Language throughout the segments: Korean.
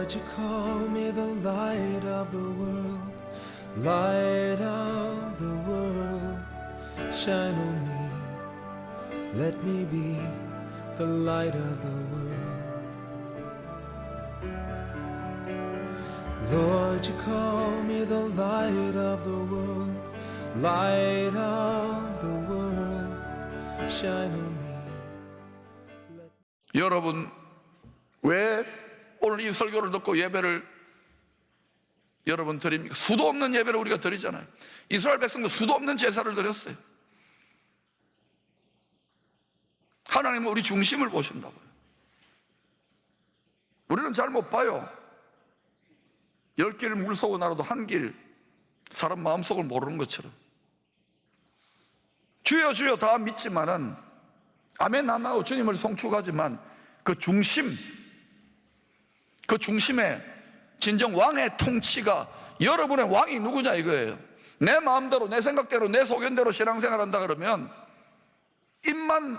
Lord, you call me the light of the world, light of the world, shine on me, let me be the light of the world. Lord, you call me the light of the world, light of the world, shine on me. 여러분, 왜 오늘 이 설교를 듣고 예배를 여러분 드립니까? 수도 없는 예배를 우리가 드리잖아요. 이스라엘 백성도 수도 없는 제사를 드렸어요. 하나님은 우리 중심을 보신다고요. 우리는 잘 못 봐요. 10길 물속을 나라도 한 길 사람 마음속을 모르는 것처럼. 주여 주여 다 믿지만은 아멘 하고 주님을 송축하지만 그 중심에 진정 왕의 통치가, 여러분의 왕이 누구냐 이거예요. 내 마음대로 내 생각대로 내 소견대로 신앙생활 한다 그러면 입만,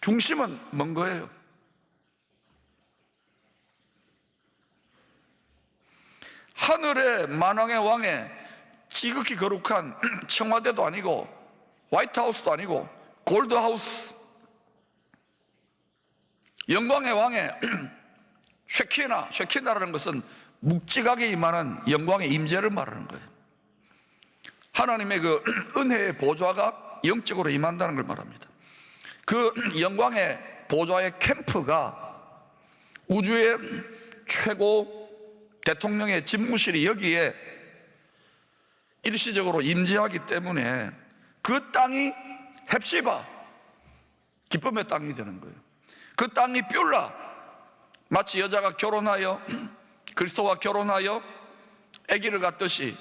중심은 먼 거예요. 하늘의 만왕의 왕의 지극히 거룩한 청와대도 아니고 화이트하우스도 아니고 골드하우스, 영광의 왕의 쉐키나라는 것은 묵직하게 임하는 영광의 임재를 말하는 거예요. 하나님의 그 은혜의 보좌가 영적으로 임한다는 걸 말합니다. 그 영광의 보좌의 캠프가 우주의 최고 대통령의 집무실이 여기에 일시적으로 임재하기 때문에 그 땅이 헵시바, 기쁨의 땅이 되는 거예요. 그 땅이 뷸라, 마치 여자가 결혼하여 그리스도와 결혼하여 아기를 갖듯이,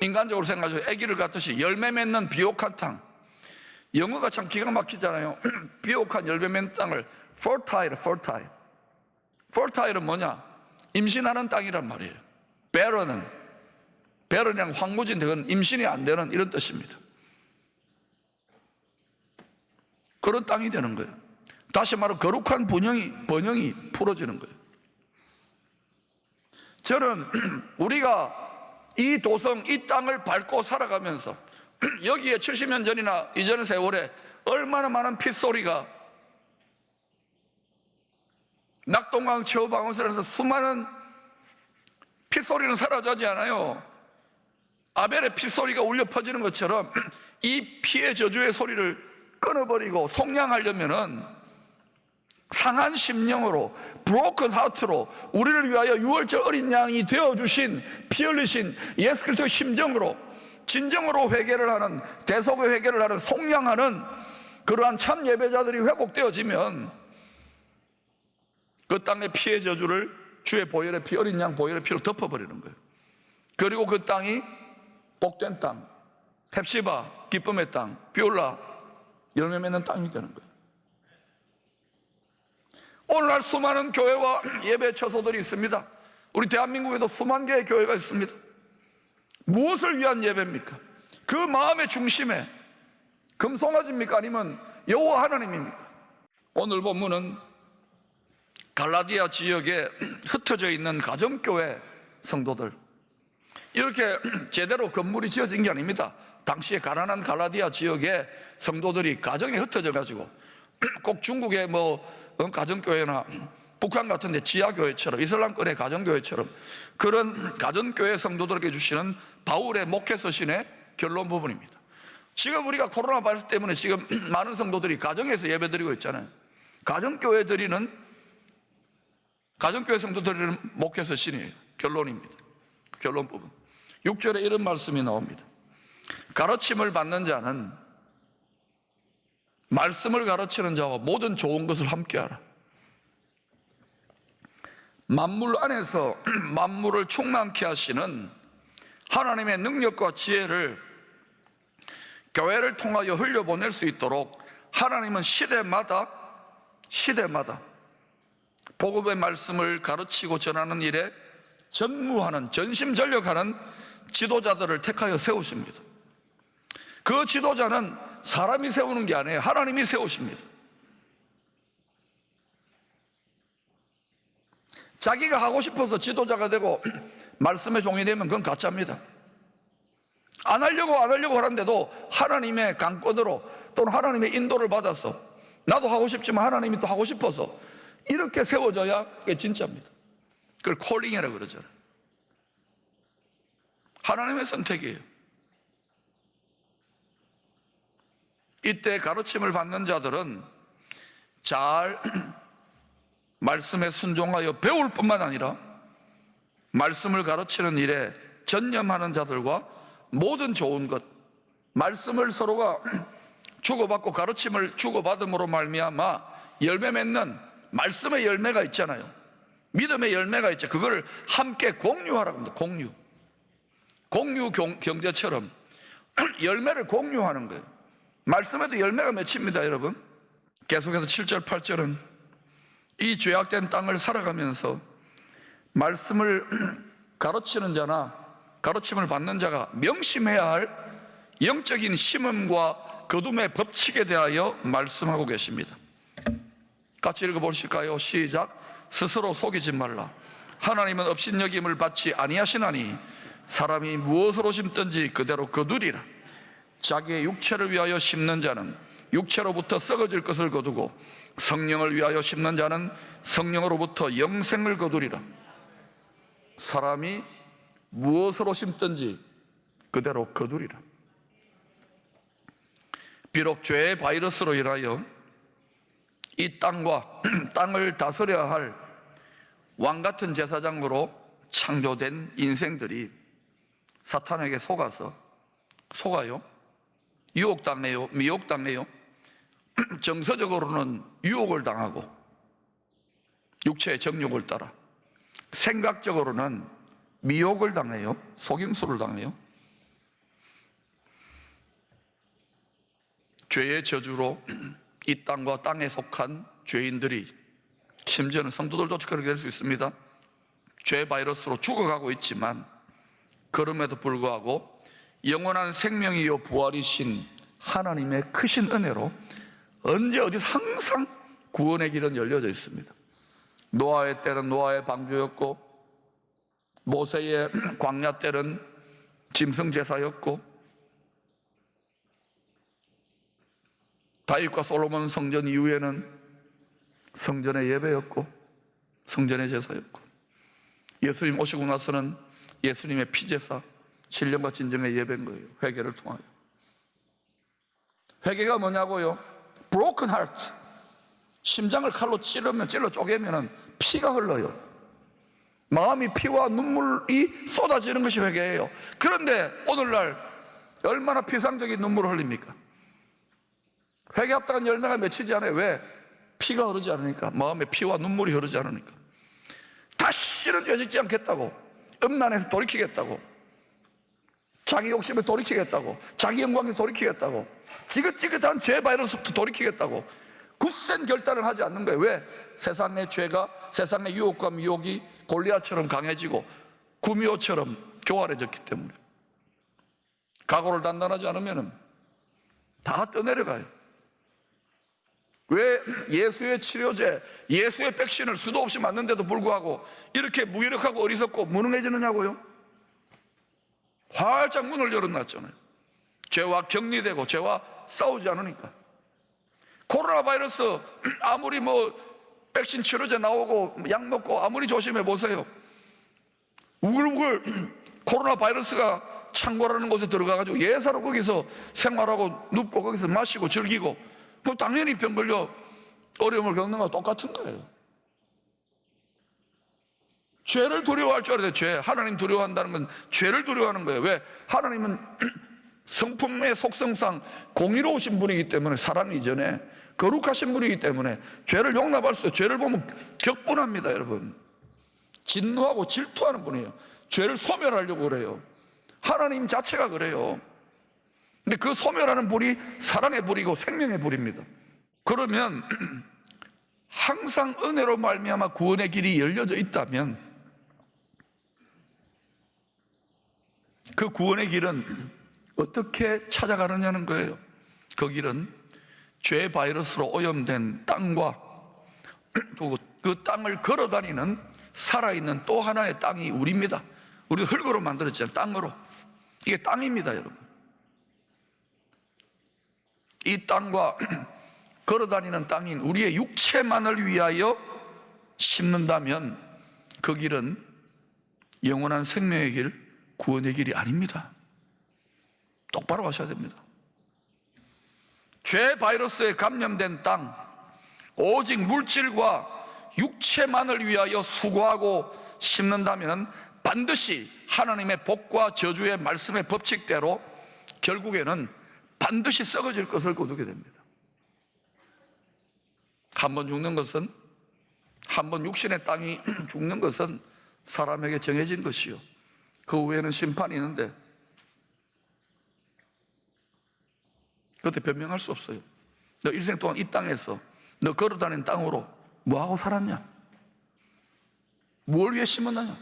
인간적으로 생각하죠. 아기를 갖듯이 열매 맺는 비옥한 땅. 영어가 참 기가 막히잖아요. 비옥한 열매 맺는 땅을 fertile은 뭐냐? 임신하는 땅이란 말이에요. barren은 그냥 황무지인데 그건 임신이 안 되는 이런 뜻입니다. 그런 땅이 되는 거예요. 다시 말해 거룩한 번영이 풀어지는 거예요. 저는 우리가 이 도성, 이 땅을 밟고 살아가면서 여기에 70년 전이나 이전의 세월에 얼마나 많은 핏소리가, 낙동강 최후방어선에서 수많은 핏소리는 사라지지 않아요. 아벨의 핏소리가 울려 퍼지는 것처럼 이 피의 저주의 소리를 끊어버리고 속량하려면은 상한 심령으로, broken heart로 우리를 위하여 유월절 어린 양이 되어주신, 피 흘리신 예수 그리스도의 심정으로 진정으로 회개를 하는, 대속의 회개를 하는, 속량하는 그러한 참 예배자들이 회복되어지면 그 땅의 피의 저주를 주의 보혈의 피, 어린 양 보혈의 피로 덮어버리는 거예요. 그리고 그 땅이 복된 땅, 헵시바, 기쁨의 땅, 뷸라, 열매 맺는 땅이 되는 거예요. 오늘날 수많은 교회와 예배 처소들이 있습니다. 우리 대한민국에도 수만 개의 교회가 있습니다. 무엇을 위한 예배입니까? 그 마음의 중심에 금송아지입니까? 아니면 여호와 하나님입니까? 오늘 본문은 갈라디아 지역에 흩어져 있는 가정교회 성도들, 이렇게 제대로 건물이 지어진 게 아닙니다. 당시에 가난한 갈라디아 지역에 성도들이 가정에 흩어져 가지고 꼭 중국의 가정교회나 북한 같은 데 지하교회처럼, 이슬람권의 가정교회처럼 그런 가정교회 성도들에게 주시는 바울의 목회 서신의 결론 부분입니다. 지금 우리가 코로나 바이러스 때문에 지금 많은 성도들이 가정에서 예배드리고 있잖아요. 가정교회 성도들이는 목회 서신이에요. 결론입니다. 결론 부분 6절에 이런 말씀이 나옵니다. 가르침을 받는 자는 말씀을 가르치는 자와 모든 좋은 것을 함께하라. 만물 안에서 만물을 충만케 하시는 하나님의 능력과 지혜를 교회를 통하여 흘려보낼 수 있도록 하나님은 시대마다 복음의 말씀을 가르치고 전하는 일에 전무하는, 전심전력하는 지도자들을 택하여 세우십니다. 그 지도자는 사람이 세우는 게 아니에요. 하나님이 세우십니다. 자기가 하고 싶어서 지도자가 되고 말씀의 종이 되면 그건 가짜입니다. 안 하려고 하는데도 하나님의 강권으로 또는 하나님의 인도를 받아서 나도 하고 싶지만 하나님이 또 하고 싶어서 이렇게 세워져야 그게 진짜입니다. 그걸 콜링이라고 그러잖아요. 하나님의 선택이에요. 이때 가르침을 받는 자들은 잘 말씀에 순종하여 배울 뿐만 아니라 말씀을 가르치는 일에 전념하는 자들과 모든 좋은 것, 말씀을 서로가 주고받고 가르침을 주고받음으로 말미암아 열매 맺는 말씀의 열매가 있잖아요. 믿음의 열매가 있죠. 그걸 함께 공유하라고 합니다. 공유 경제처럼 열매를 공유하는 거예요. 말씀에도 열매가 맺힙니다, 여러분. 계속해서 7절 8절은 이 죄악된 땅을 살아가면서 말씀을 가르치는 자나 가르침을 받는 자가 명심해야 할 영적인 심음과 거둠의 법칙에 대하여 말씀하고 계십니다. 같이 읽어보실까요? 시작. 스스로 속이지 말라. 하나님은 업신여김을 받지 아니하시나니 사람이 무엇으로 심든지 그대로 거두리라. 자기의 육체를 위하여 심는 자는 육체로부터 썩어질 것을 거두고 성령을 위하여 심는 자는 성령으로부터 영생을 거두리라. 사람이 무엇으로 심든지 그대로 거두리라. 비록 죄의 바이러스로 인하여 이 땅과 땅을 다스려야 할 왕같은 제사장으로 창조된 인생들이 사탄에게 속아요. 유혹당해요. 미혹당해요. 정서적으로는 유혹을 당하고 육체의 정욕을 따라, 생각적으로는 미혹을 당해요. 속임수를 당해요. 죄의 저주로 이 땅과 땅에 속한 죄인들이, 심지어는 성도들도 그렇게 될 수 있습니다. 죄 바이러스로 죽어가고 있지만 그럼에도 불구하고 영원한 생명이요 부활이신 하나님의 크신 은혜로 언제 어디서 항상 구원의 길은 열려져 있습니다. 노아의 때는 노아의 방주였고, 모세의 광야 때는 짐승제사였고, 다윗과 솔로몬 성전 이후에는 성전의 예배였고 성전의 제사였고, 예수님 오시고 나서는 예수님의 피제사, 신령과 진정의 예배인 거예요. 회개를 통하여. 회개가 뭐냐고요? broken heart. 심장을 칼로 찔러 쪼개면 피가 흘러요. 마음이 피와 눈물이 쏟아지는 것이 회개예요. 그런데 오늘날 얼마나 피상적인 눈물을 흘립니까? 회개합당한 열매가 맺히지 않아요. 왜? 피가 흐르지 않으니까. 마음에 피와 눈물이 흐르지 않으니까. 다시는 죄 짓지 않겠다고, 음란에서 돌이키겠다고, 자기 욕심에 돌이키겠다고, 자기 영광에 돌이키겠다고, 지긋지긋한 죄 바이러스부터 돌이키겠다고 굳센 결단을 하지 않는 거예요. 왜? 세상의 죄가, 세상의 유혹과 미혹이 골리앗처럼 강해지고 구미호처럼 교활해졌기 때문에. 각오를 단단하지 않으면 다 떠내려가요. 왜? 예수의 치료제, 예수의 백신을 수도 없이 맞는데도 불구하고 이렇게 무기력하고 어리석고 무능해지느냐고요? 활짝 문을 열어놨잖아요. 죄와 격리되고 죄와 싸우지 않으니까. 코로나 바이러스 아무리 백신 치료제 나오고 약 먹고 아무리 조심해 보세요. 우글우글 코로나 바이러스가 창고라는 곳에 들어가가지고 예사로 거기서 생활하고 눕고 거기서 마시고 즐기고, 그럼 당연히 병 걸려 어려움을 겪는 거와 똑같은 거예요. 죄를 두려워할 줄 알아야 돼요. 하나님 두려워한다는 건 죄를 두려워하는 거예요. 왜? 하나님은 성품의 속성상 공의로우신 분이기 때문에, 사랑 이전에 거룩하신 분이기 때문에 죄를 용납할 수 없어요. 죄를 보면 격분합니다, 여러분. 진노하고 질투하는 분이에요. 죄를 소멸하려고 그래요. 하나님 자체가 그래요. 근데 그 소멸하는 불이 사랑의 불이고 생명의 불입니다. 그러면 항상 은혜로 말미암아 구원의 길이 열려져 있다면 그 구원의 길은 어떻게 찾아가느냐는 거예요. 그 길은 죄 바이러스로 오염된 땅과 그 땅을 걸어다니는 살아있는 또 하나의 땅이 우리입니다. 우리 흙으로 만들었잖아요. 땅으로. 이게 땅입니다, 여러분. 이 땅과 걸어다니는 땅인 우리의 육체만을 위하여 심는다면 그 길은 영원한 생명의 길, 구원의 길이 아닙니다. 똑바로 하셔야 됩니다. 죄 바이러스에 감염된 땅, 오직 물질과 육체만을 위하여 수고하고 심는다면 반드시 하나님의 복과 저주의 말씀의 법칙대로 결국에는 반드시 썩어질 것을 거두게 됩니다. 한 번 죽는 것은, 한 번 육신의 땅이 죽는 것은 사람에게 정해진 것이요, 그 후에는 심판이 있는데 그때 변명할 수 없어요. 너 일생 동안 이 땅에서 너 걸어다니는 땅으로 뭐하고 살았냐? 뭘 위해 심었느냐?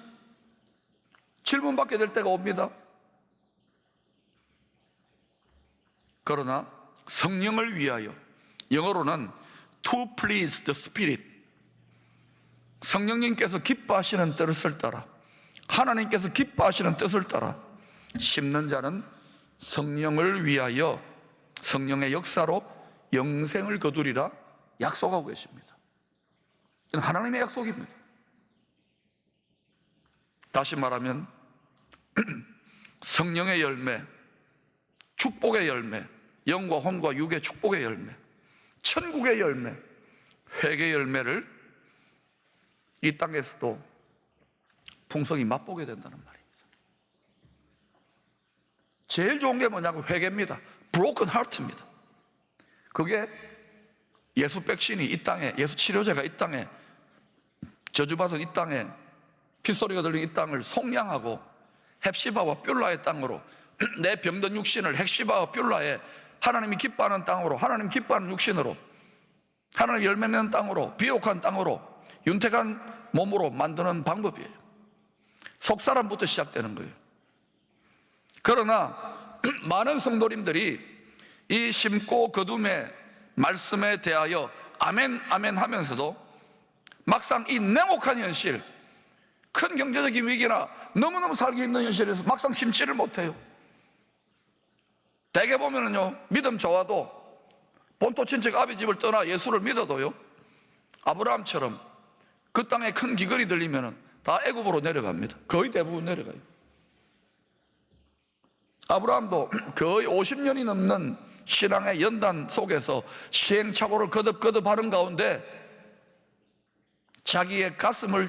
질문받게 될 때가 옵니다. 그러나 성령을 위하여, 영어로는 to please the Spirit, 성령님께서 기뻐하시는 뜻을 따라, 하나님께서 기뻐하시는 뜻을 따라 심는 자는 성령을 위하여 성령의 역사로 영생을 거두리라 약속하고 계십니다. 이건 하나님의 약속입니다. 다시 말하면 성령의 열매, 축복의 열매, 영과 혼과 육의 축복의 열매, 천국의 열매, 회개의 열매를 이 땅에서도 풍성히 맛보게 된다는 말입니다. 제일 좋은 게 뭐냐고, 회개입니다. broken heart입니다. 그게 예수 백신이 이 땅에, 예수 치료제가 이 땅에, 저주받은 이 땅에, 핏소리가 들린 이 땅을 속량하고 헵시바와 뷸라의 땅으로, 내 병든 육신을 헵시바와 뷸라의 하나님이 기뻐하는 땅으로, 하나님 기뻐하는 육신으로, 하나님 열매 맺는 땅으로, 비옥한 땅으로, 윤택한 몸으로 만드는 방법이에요. 속사람부터 시작되는 거예요. 그러나 많은 성도님들이 이 심고 거둠의 말씀에 대하여 아멘 아멘 하면서도 막상 이 냉혹한 현실, 큰 경제적인 위기나 너무너무 살기 힘든 현실에서 막상 심지를 못해요. 대개 보면은요, 믿음 좋아도 본토 친척 아비 집을 떠나 예수를 믿어도요, 아브라함처럼 그 땅에 큰 기근이 들리면은 다 애굽으로 내려갑니다. 거의 대부분 내려가요. 아브라함도 거의 50년이 넘는 신앙의 연단 속에서 시행착오를 거듭거듭 하는 가운데 자기의 가슴을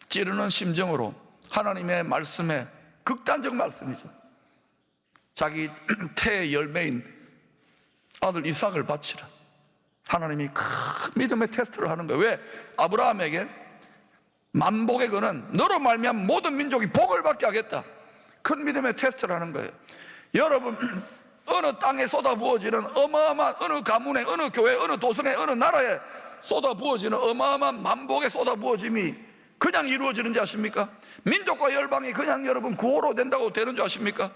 찌르는 심정으로 하나님의 말씀에, 극단적 말씀이죠, 자기 태의 열매인 아들 이삭을 바치라. 하나님이 큰 믿음의 테스트를 하는 거예요. 왜? 아브라함에게 만복의 근은 너로 말미암아 모든 민족이 복을 받게 하겠다. 큰 믿음의 테스트를 하는 거예요. 여러분, 어느 땅에 쏟아부어지는 어마어마한, 어느 가문에, 어느 교회, 어느 도성에, 어느 나라에 쏟아부어지는 어마어마한 만복의 쏟아부어짐이 그냥 이루어지는지 아십니까? 민족과 열방이 그냥 여러분 구호로 된다고 되는 줄 아십니까?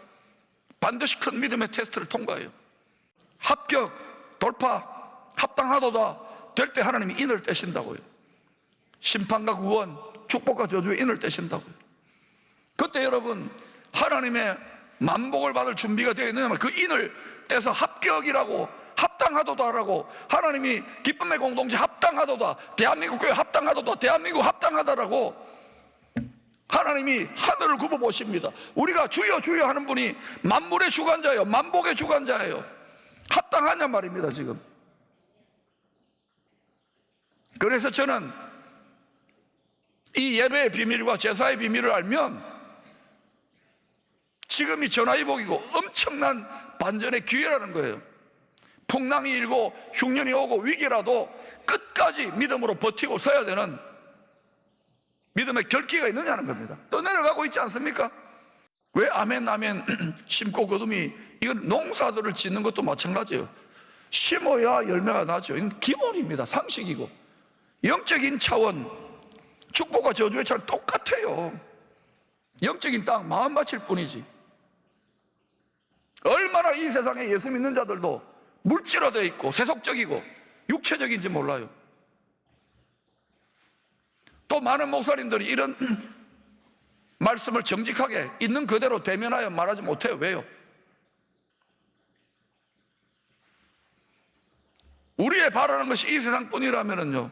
반드시 큰 믿음의 테스트를 통과해요. 합격, 돌파, 합당하도다 될 때 하나님이 인을 떼신다고요. 심판과 구원, 축복과 저주의 인을 떼신다고요. 그때 여러분, 하나님의 만복을 받을 준비가 되어 있느냐면 그 인을 떼서 합격이라고, 합당하도다라고, 하나님이 기쁨의 공동체 합당하도다, 대한민국 교회 합당하도다, 대한민국 합당하다라고 하나님이 하늘을 굽어 보십니다. 우리가 주여 주여 하는 분이 만물의 주관자예요. 만복의 주관자예요. 합당하냐 말입니다, 지금. 그래서 저는 이 예배의 비밀과 제사의 비밀을 알면 지금이 전화위복이고 엄청난 반전의 기회라는 거예요. 풍랑이 일고 흉년이 오고 위기라도 끝까지 믿음으로 버티고 서야 되는 믿음의 결기가 있느냐는 겁니다. 떠내려가고 있지 않습니까? 왜 아멘 아멘 심고 거둠이, 이건 농사들을 짓는 것도 마찬가지예요. 심어야 열매가 나죠. 이건 기본입니다. 상식이고 영적인 차원, 축복과 저주의 차원 똑같아요. 영적인 땅 마음 바칠 뿐이지. 얼마나 이 세상에 예수 믿는 자들도 물질화되어 있고 세속적이고 육체적인지 몰라요. 또 많은 목사님들이 이런 말씀을 정직하게 있는 그대로 대면하여 말하지 못해요. 왜요? 우리의 바라는 것이 이 세상뿐이라면요,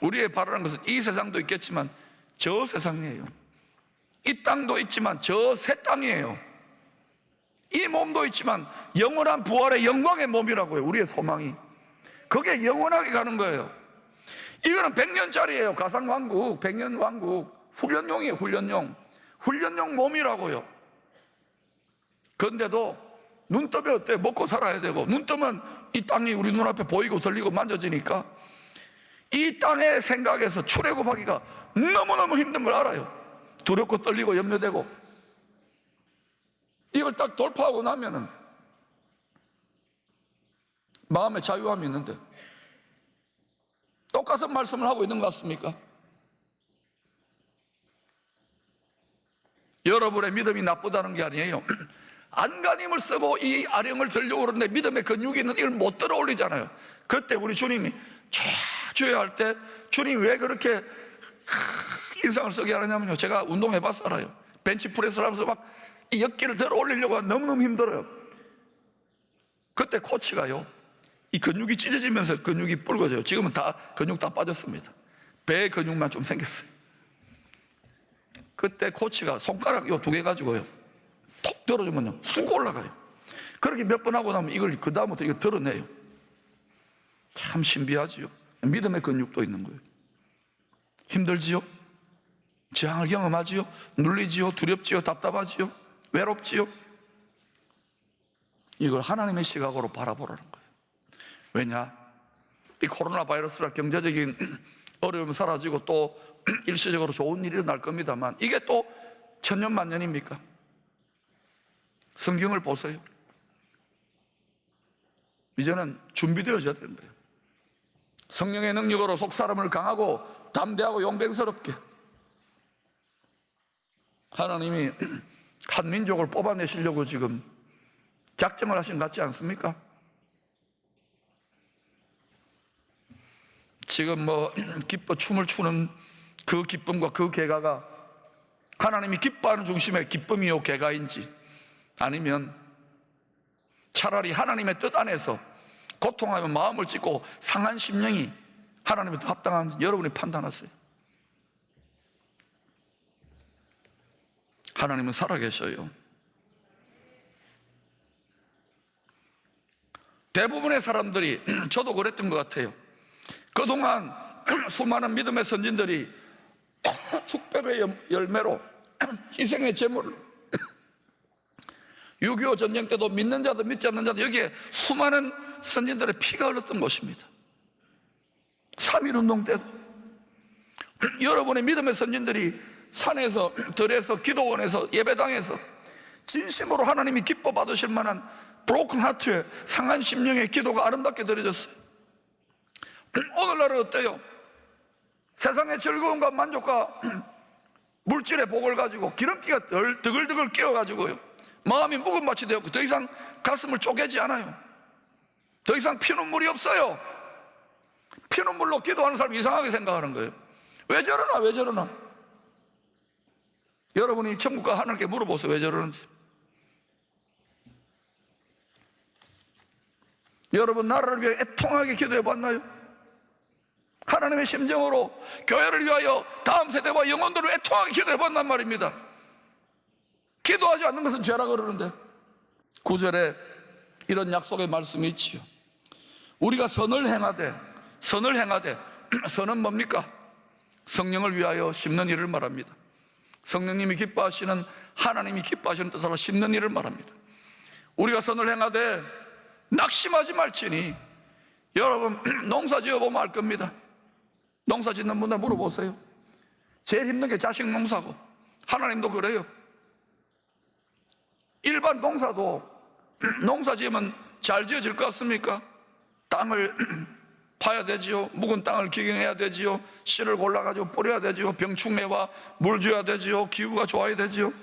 우리의 바라는 것은 이 세상도 있겠지만 저 세상이에요. 이 땅도 있지만 저 새 땅이에요. 이 몸도 있지만 영원한 부활의 영광의 몸이라고요. 우리의 소망이 그게 영원하게 가는 거예요. 이거는 100년짜리예요. 가상왕국, 100년 왕국, 훈련용이에요. 훈련용 몸이라고요. 그런데도 눈 뜨면 어때? 먹고 살아야 되고, 눈 뜨면 이 땅이 우리 눈앞에 보이고 들리고 만져지니까 이 땅의 생각에서 출애굽하기가 너무너무 힘든 걸 알아요. 두렵고 떨리고 염려되고. 이걸 딱 돌파하고 나면은 마음의 자유함이 있는데, 똑같은 말씀을 하고 있는 것 같습니까? 여러분의 믿음이 나쁘다는 게 아니에요. 안간힘을 쓰고 이 아령을 들려고 그러는데 믿음의 근육이 있는 이걸 못 들어 올리잖아요. 그때 우리 주님이 주여 할 때 주님이 왜 그렇게 인상을 쓰게 하느냐면요, 제가 운동해봐서 알아요. 벤치프레스를 하면서 막 이 역기를 들어 올리려고 하면 너무너무 힘들어요. 그때 코치가요, 이 근육이 찢어지면서 근육이 붉어져요. 지금은 다 근육 다 빠졌습니다. 배 근육만 좀 생겼어요. 그때 코치가 손가락 요 2개 가지고요 톡 들어주면요 쑥 올라가요. 그렇게 몇 번 하고 나면 이걸 그 다음부터 이거 드러내요. 참 신비하지요. 믿음의 근육도 있는 거예요. 힘들지요? 저항을 경험하지요? 눌리지요? 두렵지요? 답답하지요? 외롭지요? 이걸 하나님의 시각으로 바라보라는 거예요. 왜냐? 이 코로나 바이러스라 경제적인 어려움이 사라지고 또 일시적으로 좋은 일이 일어날 겁니다만, 이게 또 천년만년입니까? 성경을 보세요. 이제는 준비되어져야 되는 거예요. 성령의 능력으로 속 사람을 강하고 담대하고 용맹스럽게 하나님이 한 민족을 뽑아내시려고 지금 작정을 하신 것 같지 않습니까? 지금 기뻐 춤을 추는 그 기쁨과 그 개가가 하나님이 기뻐하는 중심의 기쁨이요 개가인지, 아니면 차라리 하나님의 뜻 안에서 고통하며 마음을 찢고 상한 심령이 하나님의 뜻 합당한지 여러분이 판단하세요. 하나님은 살아계셔요. 대부분의 사람들이 저도 그랬던 것 같아요. 그동안 수많은 믿음의 선진들이 축복의 열매로 희생의 제물로 6.25 전쟁 때도 믿는 자도 믿지 않는 자도 여기에 수많은 선진들의 피가 흘렀던 곳입니다. 3.1운동 때도 여러분의 믿음의 선진들이 산에서, 들에서, 기도원에서, 예배당에서 진심으로 하나님이 기뻐 받으실 만한 브로큰 하트에 상한 심령의 기도가 아름답게 드려졌어요. 오늘날은 어때요? 세상의 즐거움과 만족과 물질의 복을 가지고 기름기가 드글드글 끼어가지고요 마음이 묵은밭이 되었고 더 이상 가슴을 쪼개지 않아요. 더 이상 피눈물이 없어요. 피눈물로 기도하는 사람 이상하게 생각하는 거예요. 왜 저러나 왜 저러나. 여러분이 천국과 하나님께 물어보세요. 왜 저러는지. 여러분 나라를 위해 애통하게 기도해 봤나요? 하나님의 심정으로 교회를 위하여 다음 세대와 영혼들을 애통하게 기도해 봤단 말입니다. 기도하지 않는 것은 죄라 그러는데 9절에 이런 약속의 말씀이 있지요. 우리가 선을 행하되 선은 뭡니까? 성령을 위하여 심는 일을 말합니다. 성령님이 기뻐하시는, 하나님이 기뻐하시는 뜻으로 심는 일을 말합니다. 우리가 선을 행하되 낙심하지 말지니. 여러분 농사 지어보면 알 겁니다. 농사 짓는 분들 물어보세요. 제일 힘든 게 자식 농사고, 하나님도 그래요. 일반 농사도 농사 지으면 잘 지어질 것 같습니까? 땅을 파야 되지요. 묵은 땅을 기경해야 되지요. 씨를 골라가지고 뿌려야 되지요. 병충해와 물 줘야 되지요. 기후가 좋아야 되지요.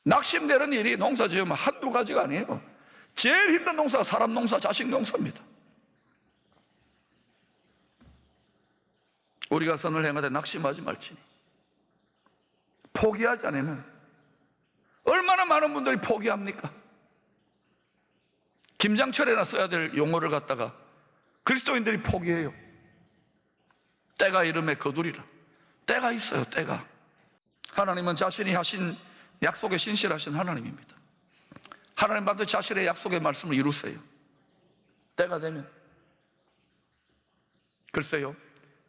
낙심되는 일이 농사 지으면 한두 가지가 아니에요. 제일 힘든 농사가 사람 농사, 자식 농사입니다. 우리가 선을 행하되 낙심하지 말지니. 포기하지 않으면 얼마나 많은 분들이 포기합니까? 김장철에나 써야 될 용어를 갖다가 그리스도인들이 포기해요. 때가 이름에 거두리라. 때가 있어요. 때가. 하나님은 자신이 하신 약속에 신실하신 하나님입니다. 하나님 반드시 자신의 약속의 말씀을 이루세요. 때가 되면. 글쎄요,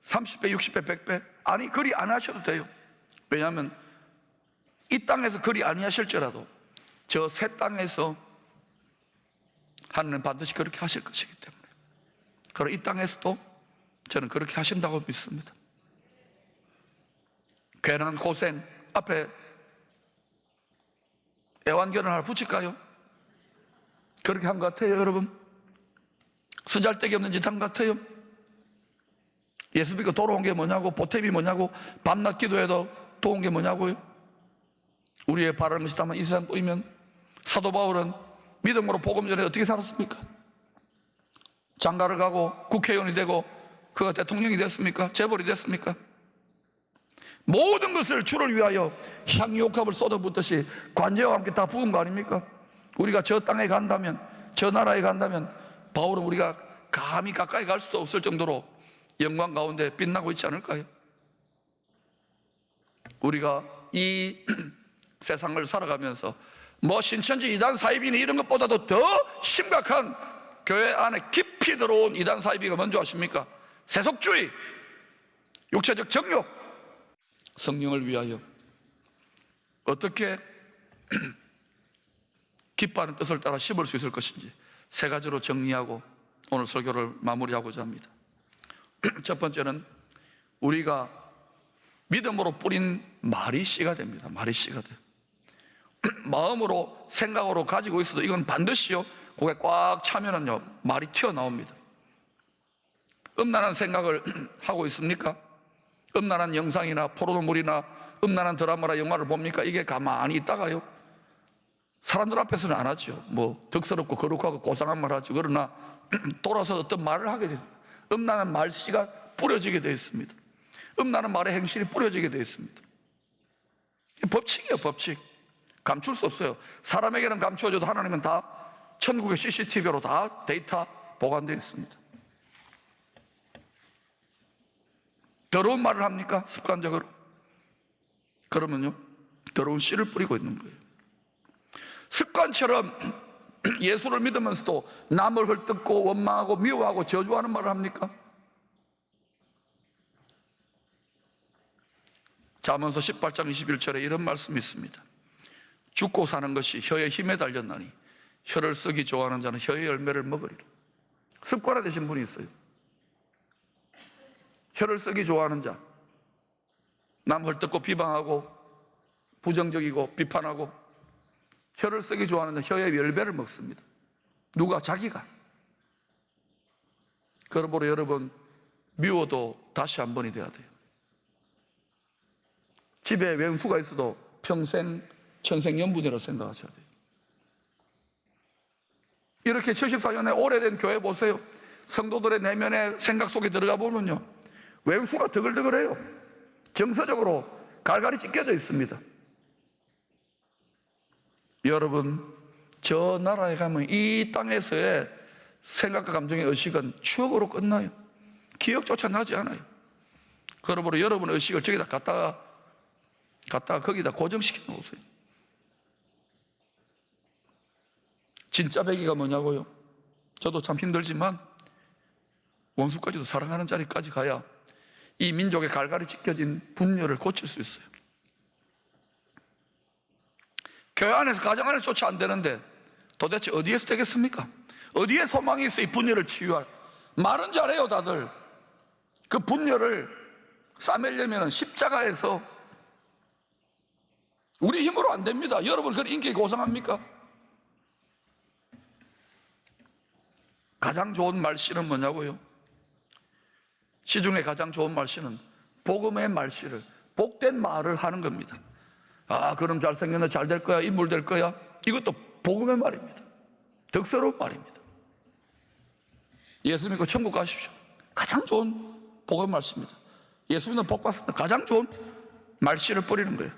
30배, 60배, 100배 아니 그리 안 하셔도 돼요. 왜냐하면 이 땅에서 그리 아니하실지라도 저 새 땅에서 하나님 반드시 그렇게 하실 것이기 때문에, 그럼 이 땅에서도 저는 그렇게 하신다고 믿습니다. 괜한 고생 앞에 애완견을 하나 붙일까요? 그렇게 한 것 같아요, 여러분. 쓰잘데기 없는 짓 한 것 같아요. 예수 믿고 돌아온 게 뭐냐고, 보탬이 뭐냐고, 밤낮 기도해도 도운 게 뭐냐고요. 우리의 바라는 것이 다만 이 세상 뿌리면, 사도 바울은 믿음으로 복음 전에 어떻게 살았습니까? 장가를 가고 국회의원이 되고 그가 대통령이 됐습니까? 재벌이 됐습니까? 모든 것을 주를 위하여 향유옥합을 쏟아붓듯이 관제와 함께 다 부은 거 아닙니까? 우리가 저 땅에 간다면, 저 나라에 간다면 바울은 우리가 감히 가까이 갈 수도 없을 정도로 영광 가운데 빛나고 있지 않을까요? 우리가 이 세상을 살아가면서 뭐 신천지 이단 사이비니 이런 것보다도 더 심각한 교회 안에 깊이 들어온 이단 사이비가 뭔지 아십니까? 세속주의, 육체적 정욕. 성령을 위하여 어떻게 기뻐하는 뜻을 따라 심을 수 있을 것인지 세 가지로 정리하고 오늘 설교를 마무리하고자 합니다. 첫 번째는 우리가 믿음으로 뿌린 말이 씨가 됩니다. 말이 씨가 돼요. 마음으로 생각으로 가지고 있어도 이건 반드시요, 그게 꽉 차면은요 말이 튀어나옵니다. 음란한 생각을 하고 있습니까? 음란한 영상이나 포르노물이나 음란한 드라마나 영화를 봅니까? 이게 가만히 있다가요, 사람들 앞에서는 안 하죠. 뭐 덕스럽고 거룩하고 고상한 말 하죠. 그러나 돌아서 어떤 말을 하게 됩니다. 음란한 말씨가 뿌려지게 되어 있습니다. 음란한 말의 행실이 뿌려지게 되어 있습니다. 법칙이에요, 법칙. 감출 수 없어요. 사람에게는 감추어져도 하나님은 다 천국의 CCTV로 다 데이터 보관되어 있습니다. 더러운 말을 합니까? 습관적으로. 그러면요, 더러운 씨를 뿌리고 있는 거예요. 습관처럼 예수를 믿으면서도 남을 헐뜯고 원망하고 미워하고 저주하는 말을 합니까? 잠언서 18장 21절에 이런 말씀이 있습니다. 죽고 사는 것이 혀의 힘에 달렸나니 혀를 쓰기 좋아하는 자는 혀의 열매를 먹으리라. 습관화되신 분이 있어요. 혀를 쓰기 좋아하는 자, 남 헐뜯고 비방하고 부정적이고 비판하고 혀를 쓰기 좋아하는 자, 혀의 열매를 먹습니다. 누가? 자기가. 그러므로 여러분, 미워도 다시 한 번이 돼야 돼요. 집에 왼수가 있어도 평생 천생연분이라고 생각하셔야 돼요. 이렇게 74년의 오래된 교회 보세요. 성도들의 내면의 생각 속에 들어가 보면요, 왼수가 드글드글해요. 정서적으로 갈갈이 찢겨져 있습니다. 여러분, 저 나라에 가면 이 땅에서의 생각과 감정의 의식은 추억으로 끝나요. 기억조차 나지 않아요. 그러므로 여러분의 의식을 저기다 갖다가 거기다 고정시켜 놓으세요. 진짜 배기가 뭐냐고요? 저도 참 힘들지만 원수까지도 사랑하는 자리까지 가야 이 민족의 갈갈이 찢겨진 분열을 고칠 수 있어요. 교회 안에서, 가정 안에서 조차 안 되는데 도대체 어디에서 되겠습니까? 어디에 소망이 있어 이 분열을 치유할? 말은 잘해요, 다들. 그 분열을 싸매려면 십자가에서, 우리 힘으로 안 됩니다. 여러분, 그런 인격이 고상합니까? 가장 좋은 말씨는 뭐냐고요? 시중에 가장 좋은 말씨는 복음의 말씨를, 복된 말을 하는 겁니다. 아, 그럼 잘생겼네, 잘 될 거야, 인물 될 거야. 이것도 복음의 말입니다. 덕스러운 말입니다. 예수 믿고 천국 가십시오. 가장 좋은 복음의 말씀입니다. 예수 믿는 복 받습니다. 가장 좋은 말씨를 뿌리는 거예요.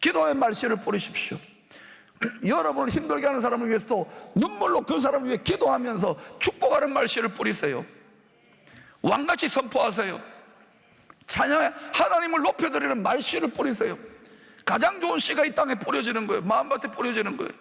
기도의 말씨를 뿌리십시오. 여러분을 힘들게 하는 사람을 위해서도 눈물로 그 사람을 위해 기도하면서 축복하는 말씨를 뿌리세요. 왕같이 선포하세요. 찬양, 하나님을 높여드리는 말씨를 뿌리세요. 가장 좋은 씨가 이 땅에 뿌려지는 거예요. 마음밭에 뿌려지는 거예요.